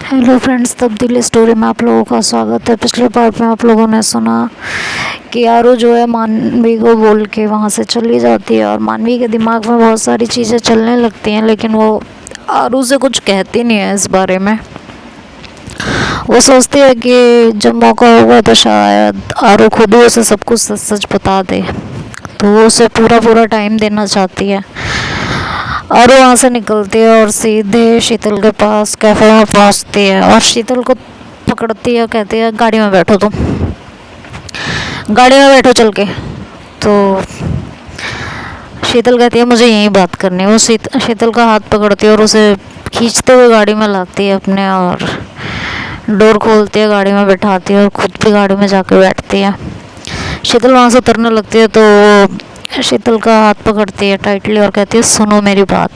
Hello friends, तब्दीली story में आप लोगों का स्वागत है। पिछले पार्ट में आप लोगों ने सुना कि आरू जो है मानवी को बोल के वहाँ से चली जाती है और मानवी के दिमाग में बहुत सारी चीज़ें चलने लगती हैं, लेकिन वो आरू से कुछ कहती नहीं है इस बारे में। वो सोचती है कि जब मौका होगा तो शायद आरू खुद ही उसे सब कुछ सच सच बता दे, तो वो उसे पूरा टाइम देना चाहती है। और वहाँ से निकलती है और सीधे शीतल के पास कैफ़े में पहुँचती है और शीतल को पकड़ती है, कहती है गाड़ी में बैठो, तुम गाड़ी में बैठो चल के। तो शीतल कहती है मुझे यही बात करनी है। वो शीतल का हाथ पकड़ती है और उसे खींचते हुए गाड़ी में लाती है अपने, और डोर खोलती है, गाड़ी में बैठाती है और खुद भी गाड़ी में जाके बैठती है। शीतल वहाँ से उतरने लगती है तो शीतल का हाथ पकड़ती है टाइटली और कहती है सुनो मेरी बात,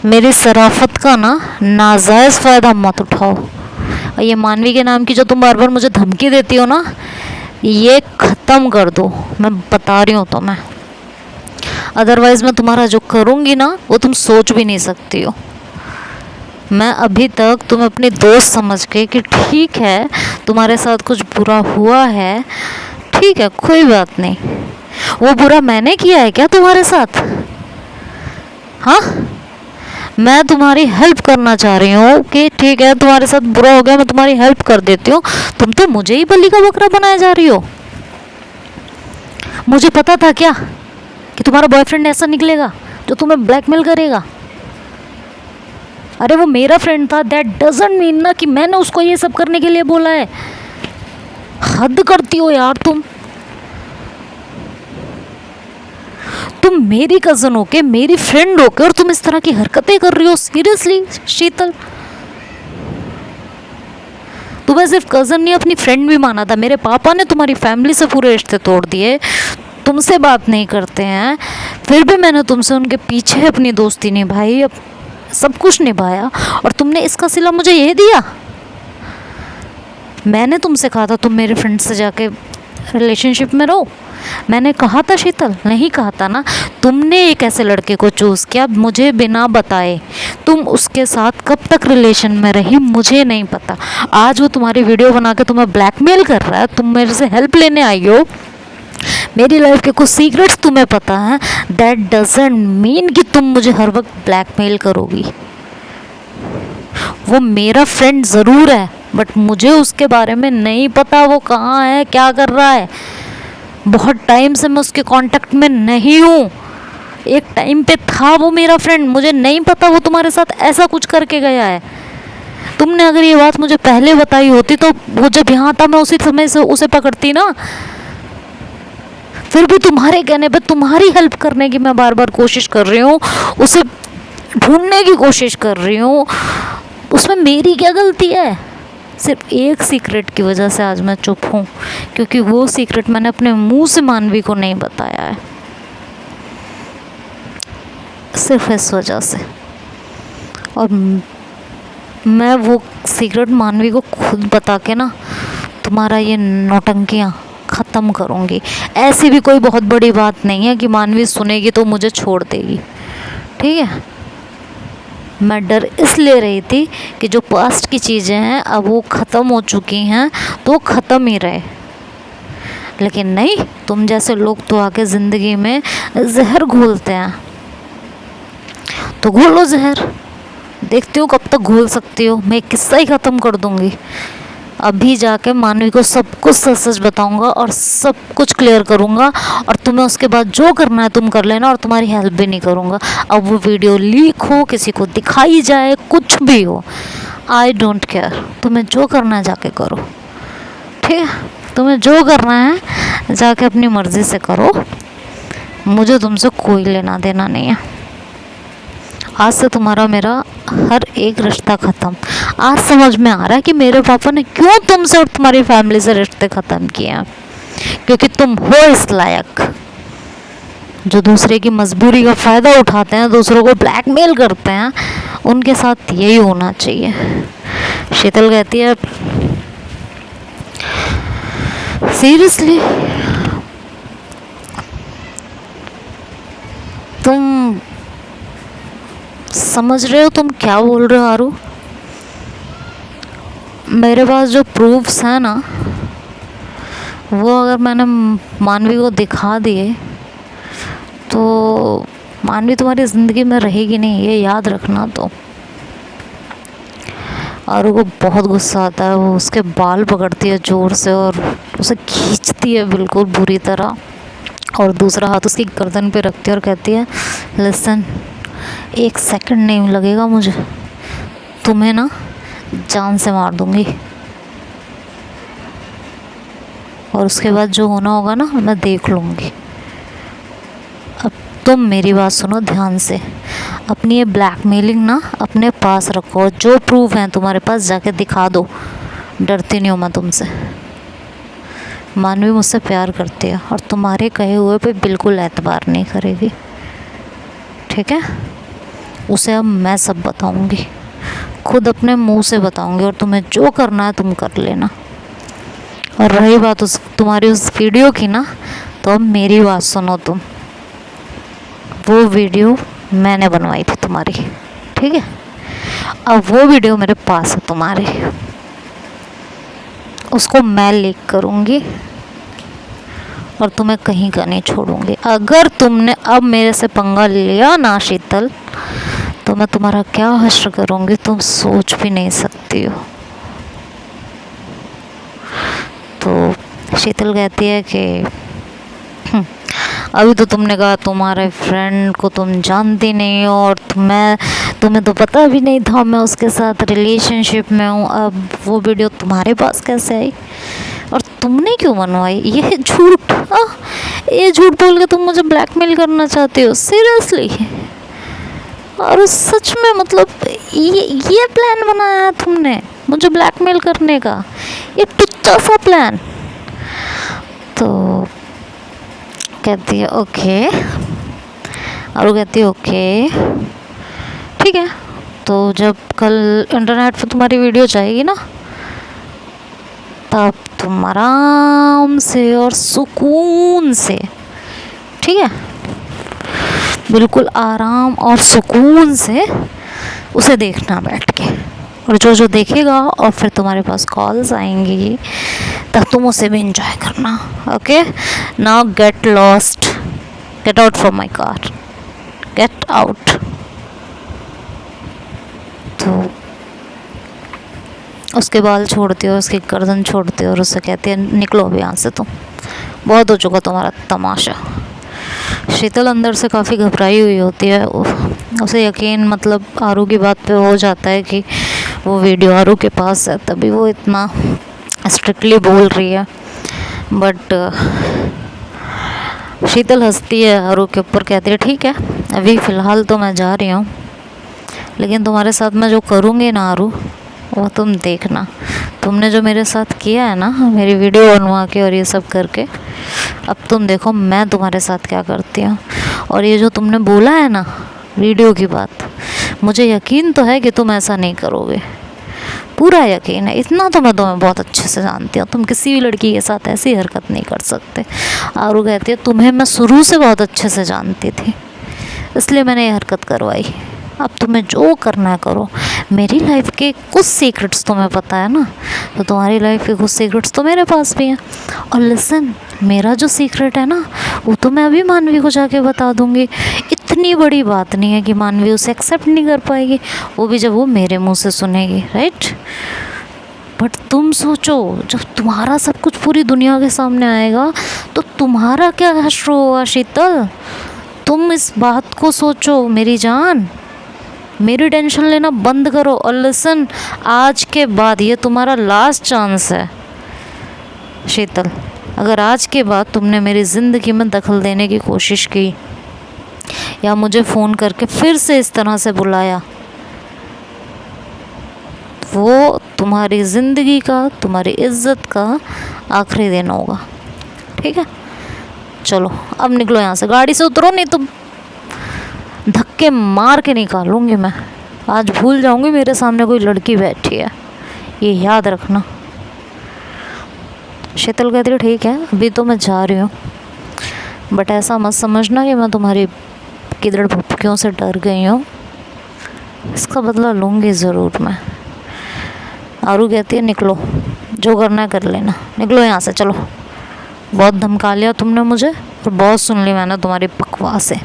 मेरी शराफत का ना नाजायज़ फ़ायदा मत उठाओ। और ये मानवी के नाम की जो तुम बार बार मुझे धमकी देती हो ना, ये ख़त्म कर दो, मैं बता रही हूँ तुम्हें। अदरवाइज़ मैं तुम्हारा जो करूँगी ना वो तुम सोच भी नहीं सकती हो। मैं अभी तक तुम्हें अपनी दोस्त समझ के कि ठीक है तुम्हारे साथ कुछ बुरा हुआ है, ठीक है कोई बात नहीं, वो बुरा मैंने किया है क्या तुम्हारे साथ? हाँ, मैं तुम्हारी हेल्प करना चाह रही हूँ कि ठीक है तुम्हारे साथ बुरा हो गया, मैं तुम्हारी हेल्प कर देती हूँ। तुम तो मुझे ही बलि का बकरा बनाया जा रही हो। मुझे पता था क्या कि तुम्हारा बॉयफ्रेंड ऐसा निकलेगा जो तुम्हें ब्लैकमेल करेगा? अरे वो मेरा फ्रेंड था, दैट डजंट मीन ना कि मैंने उसको ये सब करने के लिए बोला है। हद करती हो यार तुम मेरी कज़न हो के, मेरी फ्रेंड हो के, और तुम इस तरह की हरकतें कर रही हो। सीरियसली शीतल, तुम्हें सिर्फ कज़न नहीं अपनी फ्रेंड भी माना था। मेरे पापा ने तुम्हारी फैमिली से पूरे रिश्ते तोड़ दिए, तुमसे बात नहीं करते हैं, फिर भी मैंने तुमसे उनके पीछे अपनी दोस्ती निभाई, अब सब कुछ निभाया, और तुमने इसका सिला मुझे ये दिया। मैंने तुमसे कहा था तुम मेरे फ्रेंड से जाके रिलेशनशिप में रहो। मैंने कहा था शीतल, नहीं कहा था ना? तुमने एक ऐसे लड़के को चूज़ किया मुझे बिना बताए। तुम उसके साथ कब तक रिलेशन में रही मुझे नहीं पता। आज वो तुम्हारी वीडियो बना के तुम्हें ब्लैकमेल कर रहा है, तुम मेरे से हेल्प लेने आई हो, मेरी लाइफ के कुछ सीक्रेट्स तुम्हें पता हैं। दैट डजंट मीन कि तुम मुझे हर वक्त ब्लैकमेल करोगी। वो मेरा फ्रेंड ज़रूर है, बट मुझे उसके बारे में नहीं पता वो कहाँ है, क्या कर रहा है। बहुत टाइम से मैं उसके कांटेक्ट में नहीं हूँ। एक टाइम पे था वो मेरा फ्रेंड, मुझे नहीं पता वो तुम्हारे साथ ऐसा कुछ करके गया है। तुमने अगर ये बात मुझे पहले बताई होती तो वो जब यहाँ था मैं उसी समय से उसे पकड़ती ना। फिर भी तुम्हारे कहने पे, तुम्हारी हेल्प करने की मैं बार बार कोशिश कर रही हूँ, उसे ढूंढने की कोशिश कर रही हूँ। उसमें मेरी क्या गलती है? सिर्फ एक सीक्रेट की वजह से आज मैं चुप हूँ, क्योंकि वो सीक्रेट मैंने अपने मुंह से मानवी को नहीं बताया है, सिर्फ इस वजह से। और मैं वो सीक्रेट मानवी को खुद बता के ना तुम्हारा ये नौटंकियाँ ख़त्म करूँगी। ऐसी भी कोई बहुत बड़ी बात नहीं है कि मानवी सुनेगी तो मुझे छोड़ देगी, ठीक है? मैं डर इसलिए रही थी कि जो पास्ट की चीज़ें हैं अब वो ख़त्म हो चुकी हैं तो ख़त्म ही रहे, लेकिन नहीं, तुम जैसे लोग तो आके ज़िंदगी में जहर घोलते हैं। तो घोलो जहर, देखती हो कब तक घोल सकती हो। मैं किस्सा ही ख़त्म कर दूँगी। अभी जाके मानवी को सब कुछ सच सच बताऊंगा और सब कुछ क्लियर करूंगा, और तुम्हें उसके बाद जो करना है तुम कर लेना, और तुम्हारी हेल्प भी नहीं करूंगा। अब वो वीडियो लीक हो, किसी को दिखाई जाए, कुछ भी हो, आई डोंट केयर। तुम्हें जो करना है जाके करो, ठीक है? तुम्हें जो करना है जाके अपनी मर्ज़ी से करो, मुझे तुमसे कोई लेना देना नहीं है। आज से तुम्हारा मेरा हर एक रिश्ता ख़त्म। आज समझ में आ रहा है कि मेरे पापा ने क्यों तुमसे और तुम्हारी फैमिली से रिश्ते ख़त्म किए हैं, क्योंकि तुम हो इस लायक। जो दूसरे की मजबूरी का फ़ायदा उठाते हैं, दूसरों को ब्लैकमेल करते हैं, उनके साथ यही होना चाहिए। शीतल कहती है सीरियसली तुम समझ रहे हो तुम क्या बोल रहे हो आरू? मेरे पास जो प्रूफ्स हैं ना, वो अगर मैंने मानवी को दिखा दिए तो मानवी तुम्हारी ज़िंदगी में रहेगी नहीं, ये याद रखना। तो आरू को बहुत गुस्सा आता है, वो उसके बाल पकड़ती है ज़ोर से और उसे खींचती है बिल्कुल बुरी तरह, और दूसरा हाथ उसकी गर्दन पे रखती है और कहती है, लिसन, 1 सेकंड नहीं लगेगा मुझे, तुम्हें ना जान से मार दूंगी, और उसके बाद जो होना होगा ना मैं देख लूँगी। अब तुम मेरी बात सुनो ध्यान से, अपनी ये ब्लैकमेलिंग ना अपने पास रखो, जो प्रूफ हैं तुम्हारे पास जाके दिखा दो, डरती नहीं हूँ मैं तुमसे। मानवी मुझसे प्यार करती है और तुम्हारे कहे हुए पे बिल्कुल एतबार नहीं करेगी, ठीक है? उसे अब मैं सब बताऊंगी, खुद अपने मुंह से बताऊंगी, और तुम्हें जो करना है तुम कर लेना। और रही बात तुम्हारी उस वीडियो की ना, तो अब मेरी बात सुनो तुम, वो वीडियो मैंने बनवाई थी तुम्हारी, ठीक है? अब वो वीडियो मेरे पास है तुम्हारी, उसको मैं लीक करूँगी और तुम्हें कहीं का नहीं छोड़ूंगी। अगर तुमने अब मेरे से पंगा लिया ना शीतल, तो मैं तुम्हारा क्या हश्र करूँगी तुम सोच भी नहीं सकती हो। तो शीतल कहती है कि अभी तो तुमने कहा तुम्हारे फ्रेंड को तुम जानती नहीं हो, और तुम्हें तो पता भी नहीं था मैं उसके साथ रिलेशनशिप में हूँ। अब वो वीडियो तुम्हारे पास कैसे आई और तुमने क्यों बनवाई? ये झूठ, ये झूठ बोल के तुम मुझे ब्लैकमेल करना चाहते हो? सीरियसली? और सच में मतलब ये प्लान बनाया है तुमने मुझे ब्लैकमेल करने का, ये टुच्चा सा प्लान? तो कहती है ओके, और वो कहती है ओके ठीक है, तो जब कल इंटरनेट पे तुम्हारी वीडियो जाएगी ना, तब तुम आराम से और सुकून से, ठीक है, बिल्कुल आराम और सुकून से उसे देखना बैठ के, और जो जो देखेगा और फिर तुम्हारे पास कॉल्स आएंगी, तब तुम उसे भी इंजॉय करना। Okay, now get lost, get out from my car, get out. तो उसके बाल छोड़ती हो, उसकी गर्दन छोड़ती हो और उससे कहती है निकलो अभी यहाँ से, तुम बहुत हो चुका तुम्हारा तमाशा। शीतल अंदर से काफ़ी घबराई हुई होती है, उसे यकीन मतलब आरू की बात पे हो जाता है कि वो वीडियो आरू के पास है, तभी वो इतना स्ट्रिक्टली बोल रही है। बट शीतल हंसती है आरू के ऊपर, कहती है ठीक है अभी फ़िलहाल तो मैं जा रही हूँ, लेकिन तुम्हारे साथ मैं जो करूँगी ना आरू, वो तुम देखना। तुमने जो मेरे साथ किया है ना, मेरी वीडियो बनवा के और ये सब करके, अब तुम देखो मैं तुम्हारे साथ क्या करती हूँ। और ये जो तुमने बोला है ना वीडियो की बात, मुझे यकीन तो है कि तुम ऐसा नहीं करोगे, पूरा यकीन है, इतना तो मैं तुम्हें बहुत अच्छे से जानती हूँ, तुम किसी भी लड़की के साथ ऐसी हरकत नहीं कर सकते। आरू कहती है तुम्हें मैं शुरू से बहुत अच्छे से जानती थी, इसलिए मैंने ये हरकत करवाई। अब तुम्हें जो करना है करो, मेरी लाइफ के कुछ सीक्रेट्स तुम्हें पता है ना, तो तुम्हारी लाइफ के कुछ सीक्रेट्स तो मेरे पास भी हैं। और लिसन, मेरा जो सीक्रेट है ना, वो तो मैं अभी मानवी को जाके बता दूंगी। इतनी बड़ी बात नहीं है कि मानवी उसे एक्सेप्ट नहीं कर पाएगी, वो भी जब वो मेरे मुंह से सुनेगी, राइट? बट तुम सोचो, जब तुम्हारा सब कुछ पूरी दुनिया के सामने आएगा तो तुम्हारा क्या हश्र होगा शीतल? तुम इस बात को सोचो मेरी जान, मेरी टेंशन लेना बंद करो। और लिसन, आज के बाद ये तुम्हारा लास्ट चांस है शीतल। अगर आज के बाद तुमने मेरी ज़िंदगी में दखल देने की कोशिश की या मुझे फ़ोन करके फिर से इस तरह से बुलाया, वो तुम्हारी ज़िंदगी का, तुम्हारी इज्जत का आखिरी दिन होगा, ठीक है? चलो अब निकलो यहाँ से, गाड़ी से उतरो, नहीं तो धक्के मार के निकालूंगी मैं। आज भूल जाऊंगी मेरे सामने कोई लड़की बैठी है, ये याद रखना। शीतल कहती है ठीक है अभी तो मैं जा रही हूँ, बट ऐसा मत समझना कि मैं तुम्हारी किधर भुपकियों से डर गई हूँ, इसका बदला लूँगी ज़रूर मैं। आरू कहती है निकलो, जो करना है कर लेना, निकलो यहाँ से, चलो। बहुत धमका लिया तुमने मुझे और बहुत सुन ली मैंने तुम्हारी बकवासें।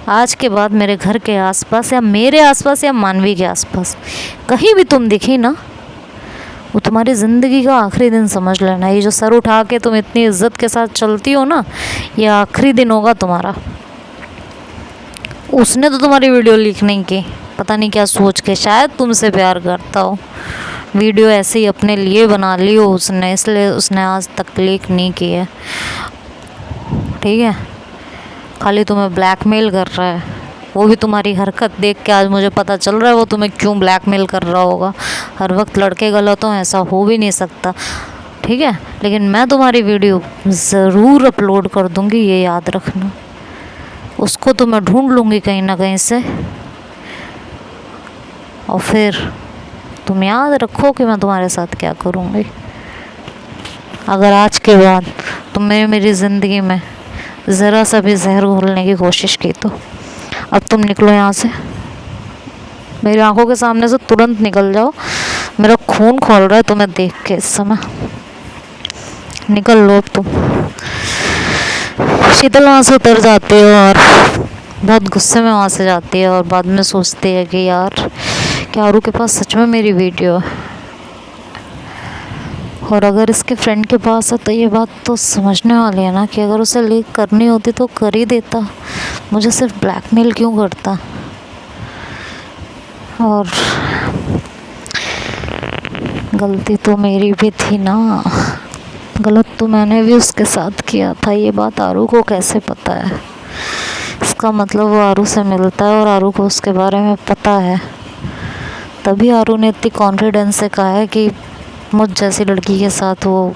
आज के बाद मेरे घर के आसपास या मेरे आसपास या मानवी के आसपास कहीं भी तुम दिखी ना, वो तुम्हारी ज़िंदगी का आखिरी दिन समझ लेना। ये जो सर उठा के तुम इतनी इज्जत के साथ चलती हो ना, ये आखिरी दिन होगा तुम्हारा। उसने तो तुम्हारी वीडियो लीक नहीं की, पता नहीं क्या सोच के, शायद तुमसे प्यार करता हो। वीडियो ऐसे ही अपने लिए बना ली हो उसने, इसलिए उसने आज तक लीक नहीं की है, ठीक है। खाली तुम्हें ब्लैकमेल कर रहा है, वो भी तुम्हारी हरकत देख के आज मुझे पता चल रहा है वो तुम्हें क्यों ब्लैकमेल कर रहा होगा। हर वक्त लड़के गलत हों ऐसा हो भी नहीं सकता, ठीक है। लेकिन मैं तुम्हारी वीडियो ज़रूर अपलोड कर दूँगी, ये याद रखना। उसको तो मैं ढूंढ लूँगी कहीं ना कहीं से, और फिर तुम याद रखो कि मैं तुम्हारे साथ क्या करूँगी। अगर आज के बाद तुमने मेरी ज़िंदगी में ज़रा सा भी जहर घोलने की कोशिश की तो अब तुम निकलो यहाँ से, मेरी आंखों के सामने से तुरंत निकल जाओ। मेरा खून खौल रहा है तुम्हें देख के इस समय, निकल लो अब तुम। शीतल वहाँ से उतर जाती है और बहुत गुस्से में वहाँ से जाती है और बाद में सोचती है कि यार क्या आरू के पास सच में मेरी वीडियो है, और अगर इसके फ्रेंड के पास है तो ये बात तो समझने वाली है ना कि अगर उसे लीक करनी होती तो कर ही देता, मुझे सिर्फ ब्लैकमेल क्यों करता। और गलती तो मेरी भी थी ना, गलत तो मैंने भी उसके साथ किया था। ये बात आरू को कैसे पता है? इसका मतलब वो आरू से मिलता है और आरू को उसके बारे में पता है, तभी आरू ने इतनी कॉन्फिडेंस से कहा है कि मुझ जैसी लड़की के साथ वो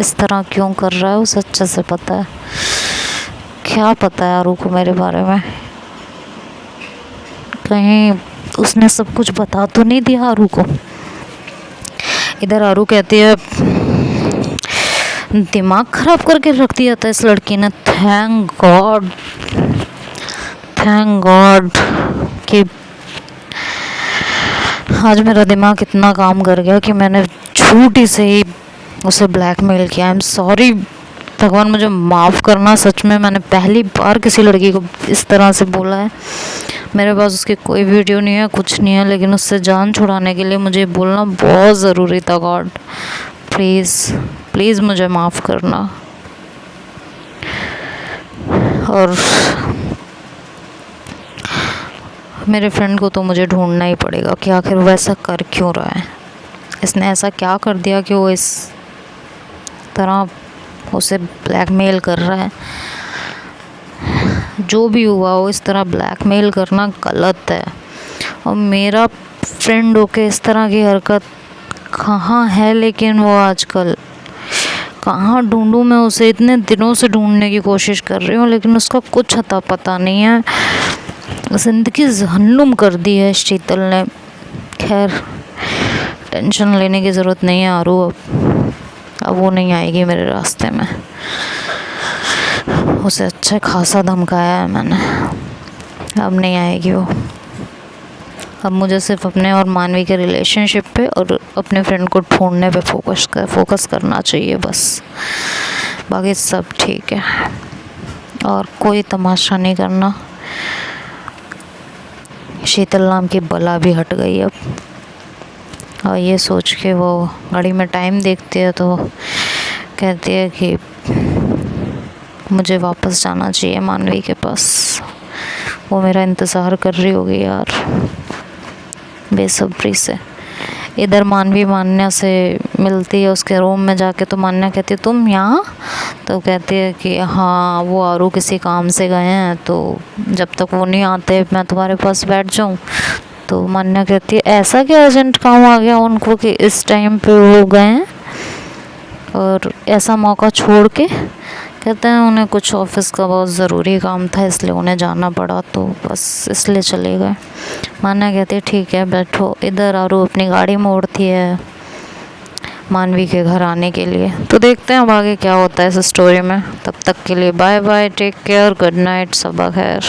इस तरह क्यों कर रहा है, उसे अच्छे से पता है। क्या पता है आरू को मेरे बारे में? कहीं उसने सब कुछ बता तो नहीं दिया आरू को? इधर आरू कहती है दिमाग खराब करके रख दिया था इस लड़की ने। थैंक गॉड कि आज मेरा दिमाग इतना काम कर गया कि मैंने झूठी से ही उसे ब्लैकमेल किया। आई एम सॉरी, भगवान मुझे माफ़ करना। सच में मैंने पहली बार किसी लड़की को इस तरह से बोला है। मेरे पास उसकी कोई वीडियो नहीं है, कुछ नहीं है, लेकिन उससे जान छुड़ाने के लिए मुझे बोलना बहुत ज़रूरी था। गॉड प्लीज़ मुझे माफ़ करना। और मेरे फ्रेंड को तो मुझे ढूंढना ही पड़ेगा कि आखिर वो ऐसा कर क्यों रहा है। इसने ऐसा क्या कर दिया कि वो इस तरह उसे ब्लैकमेल कर रहा है। जो भी हुआ हो, इस तरह ब्लैकमेल करना गलत है। और मेरा फ्रेंड होके इस तरह की हरकत कहाँ है, लेकिन वो आजकल कहाँ ढूंढूं मैं उसे? इतने दिनों से ढूंढने की कोशिश कर रही हूँ लेकिन उसका कुछ अता पता नहीं है। ज़िंदगी जहन्नुम कर दी है शीतल ने। खैर टेंशन लेने की ज़रूरत नहीं है आरू, अब वो नहीं आएगी मेरे रास्ते में। उसे अच्छा खासा धमकाया है मैंने, अब नहीं आएगी वो। अब मुझे सिर्फ अपने और मानवी के रिलेशनशिप पे और अपने फ्रेंड को ढूंढने पे फोकस करना चाहिए बस। बाकी सब ठीक है और कोई तमाशा नहीं करना। शीतल नाम की बला भी हट गई अब। और ये सोच के वो घड़ी में टाइम देखती है तो कहती है कि मुझे वापस जाना चाहिए मानवी के पास। वो मेरा इंतज़ार कर रही होगी यार बेसब्री से। इधर मानवी मान्या से मिलती है उसके रूम में जाके, तो मान्या कहती है तुम यहाँ? तो कहती है कि हाँ वो आरू किसी काम से गए हैं, तो जब तक वो नहीं आते मैं तुम्हारे पास बैठ जाऊँ। तो मान्या कहती है ऐसा क्या अर्जेंट काम आ गया उनको कि इस टाइम पे वो गए हैं और ऐसा मौका छोड़ के? कहते हैं उन्हें कुछ ऑफिस का बहुत ज़रूरी काम था इसलिए उन्हें जाना पड़ा, तो बस इसलिए चले गए। मान्या कहती है ठीक है बैठो। इधर आरू अपनी गाड़ी मोड़ती है मानवी के घर आने के लिए। तो देखते हैं अब आगे क्या होता है इस स्टोरी में। तब तक के लिए bye bye, take care, good night, सबा खैर।